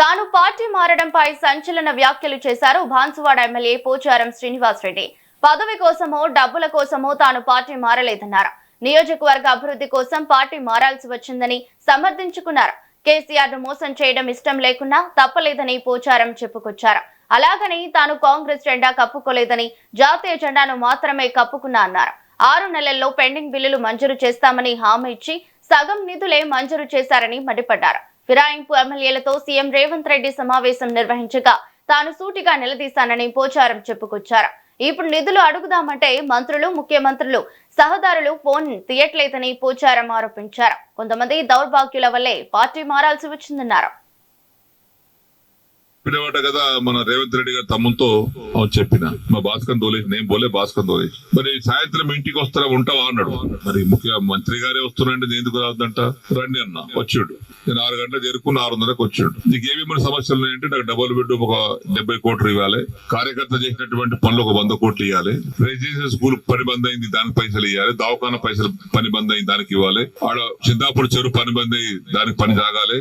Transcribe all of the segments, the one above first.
తాను పార్టీ మారడంపై సంచలన వ్యాఖ్యలు చేశారు బాన్సువాడ ఎమ్మెల్యే పోచారం శ్రీనివాస్ రెడ్డి. పదవి కోసమో డబ్బుల కోసమో తాను పార్టీ మారలేదన్నారు. నియోజకవర్గ అభివృద్ధి కోసం పార్టీ మారాల్సి వచ్చిందని సమర్థించుకున్నారు. కేసీఆర్ ను మోసం చేయడం ఇష్టం లేకున్నా తప్పలేదని పోచారం చెప్పుకొచ్చారు. అలాగని తాను కాంగ్రెస్ జెండా కప్పుకోలేదని, జాతీయ జెండాను మాత్రమే కప్పుకున్నా అన్నారు. 6 నెలల్లో పెండింగ్ బిల్లులు మంజూరు చేస్తామని హామీ ఇచ్చి సగం నిధులే మంజూరు చేశారని మండిపడ్డారు. ఫిరాయింపు ఎమ్మెల్యేలతో సీఎం రేవంత్ రెడ్డి సమావేశం నిర్వహించగా తాను సూటిగా నిలదీశానని పోచారం చెప్పుకొచ్చారు. ఇప్పుడు నిధులు అడుగుదామంటే మంత్రులు, ముఖ్యమంత్రులు, సహదారులు ఫోన్ తీయట్లేదని పోచారం ఆరోపించారు. కొంతమంది దౌర్భాగ్యుల వల్లే పార్టీ మారాల్సి వచ్చిందన్నారు. కదా మన రేవంత్ రెడ్డి గారు తమ్ముతో చెప్పిన మా భాస్కర్ దోలేసి నేను పోలే, భాస్కర్ దోలేసి మరి సాయంత్రం ఇంటికి వస్తారా ఉంటావా అన్నాడు. మరి ముఖ్యమంత్రి గారే వస్తున్నాండి, నేను ఎందుకు రావద్దంట, రండి అన్న. వచ్చాడు. నేను 6 గంటలకు చేరుకుని 6:30కు వచ్చాడు. నీకు ఏమేమి సమస్యలు ఉన్నాయంటే నాకు డబుల్ బెడ్రూమ్ ఒక 70 కోట్లు ఇవ్వాలి, కార్యకర్త చేసినటువంటి పనులు ఒక 100 కోట్లు ఇవ్వాలి, రెసిడెన్షియల్ స్కూల్ పని బంద్ అయింది దానికి పైసలు ఇవ్వాలి, దవాఖాన పైసలు పని బంద్ అయింది దానికి ఇవ్వాలి, ఆడ చింతాపూర్ చెరువు పని బంద్ అయ్యి దానికి పని సాగాలి,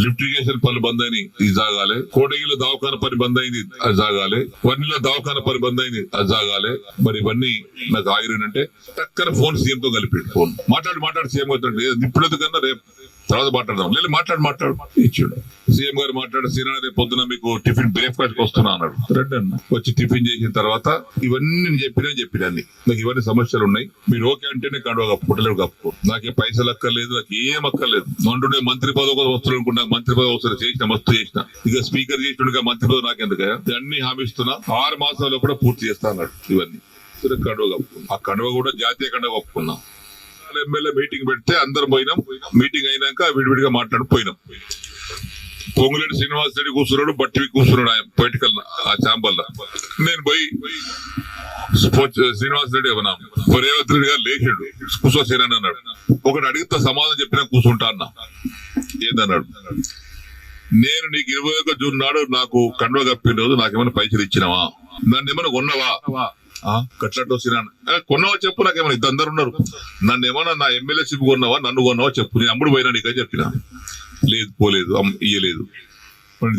లిఫ్ట్ ఇరిగేషన్ పనులు బంద్ అయినాయి ఇది సాగాలి, కోటగిలో దవాఖాన పని బంద్ అయింది అది సాగాలి, వన్నీలో దవాఖాన పని బంద్ అయింది అది సాగాలి. మరి ఇవన్నీ నాకు ఆగిరంటే టక్కన ఫోన్ సీఎం తో కలిపాడు. ఫోన్ మాట్లాడి సీఎం అవుతాడు. ఇప్పుడు కన్నా రేపు తర్వాత మాట్లాడదాం, లేదు మాట్లాడు ఇచ్చాడు. సీఎం గారు మాట్లాడు, సీనియర్ రేపు పొద్దున మీకు టిఫిన్ బ్రేక్ఫాస్ట్ వస్తున్నా అన్నాడు. రెడ్డి అన్న వచ్చి టిఫిన్ చేసిన తర్వాత ఇవన్నీ నేను చెప్పినా నాకు ఇవన్నీ సమస్యలు ఉన్నాయి, మీరు ఓకే అంటే నేను కండువా కప్పుకోవట్లేదు, కప్పుకో, నాకే పైసలు అక్కర్లేదు, నాకు ఏం అక్కర్లేదు, అంటుండే మంత్రి పదవి కూడా వస్తున్నాడు అనుకుంటా, మంత్రి పదవి వస్తుంది చేసిన మస్తు చేసిన, ఇక స్పీకర్ చేసినట్టుగా మంత్రి పదవి నాకెందుకు, అన్ని హామీ ఇస్తున్నా, 6 మాసాల్లో కూడా పూర్తి చేస్తా అన్నాడు. ఇవన్నీ కండువా కప్పుకున్నా. ఆ కండువా కూడా జాతీయ కండువా కప్పుకున్నాం. ఎమ్మెల్యే మీటింగ్ పెడితే అందరం పోయినాం. మీటింగ్ అయినాక విడివిడిగా పోయినాం. పొంగులేటి శ్రీనివాస్ రెడ్డి కూర్చున్నాడు, బట్టివి కూర్చున్నాడు ఆయన పొలిటికల్ ఆ ఛాంబర్ లో. నేను పోయి శ్రీనివాస్ రెడ్డి ఏమన్నా రేవంత్ రెడ్డి గారు లేచాడు, కూర్చోసేనని అన్నాడు. ఒకటి అడిగితే సమాధానం చెప్పినా కూర్చుంటా అన్నా. ఏందన్నాడు, నేను నీకు 21 జూన్ నాడు నాకు కండువ కప్పిన రోజు నాకేమైనా పైసలు ఇచ్చినావా, నన్ను ఏమైనా కొన్నావా, కట్లతో కొన్నావా చెప్పు, నాకేమన్నా ఇద్దరు ఉన్నారు, నన్ను ఏమన్నా నా ఎమ్మెల్యేషిప్ కొన్నావా, నన్ను కొన్నావా చెప్పు, నేను అమ్ముడు పోయినా నీకని చెప్పిన. లేదు పోలేదు, ఇయ్యలేదు.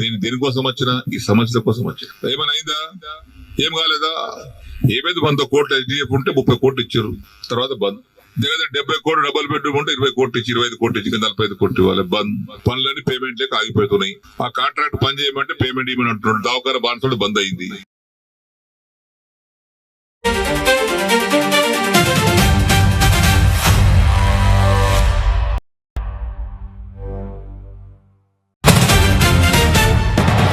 నేను దేనికోసం వచ్చినా, ఈ సమస్యల కోసం వచ్చిన. ఏమైనా అయిందా, ఏం కాలేదా, ఏమైంది, 100 కోట్లు HDF ఉంటే 30 కోట్లు ఇచ్చారు, తర్వాత బంద్. దగ్గర 70 కోట్లు డబుల్ బెడ్రూమ్ ఉంటే 20 కోట్లు ఇచ్చి 25 కోట్లు ఇచ్చి 45 కోట్లు ఇవ్వాలి, బంద్. పనులన్నీ పేమెంట్ లేక ఆగిపోతున్నాయి. ఆ కాంట్రాక్ట్ పని చేయమంటే పేమెంట్ ఇవ్వమని అంటున్నాడు. దవాఖాన బాన్సుడు బంద్ అయింది.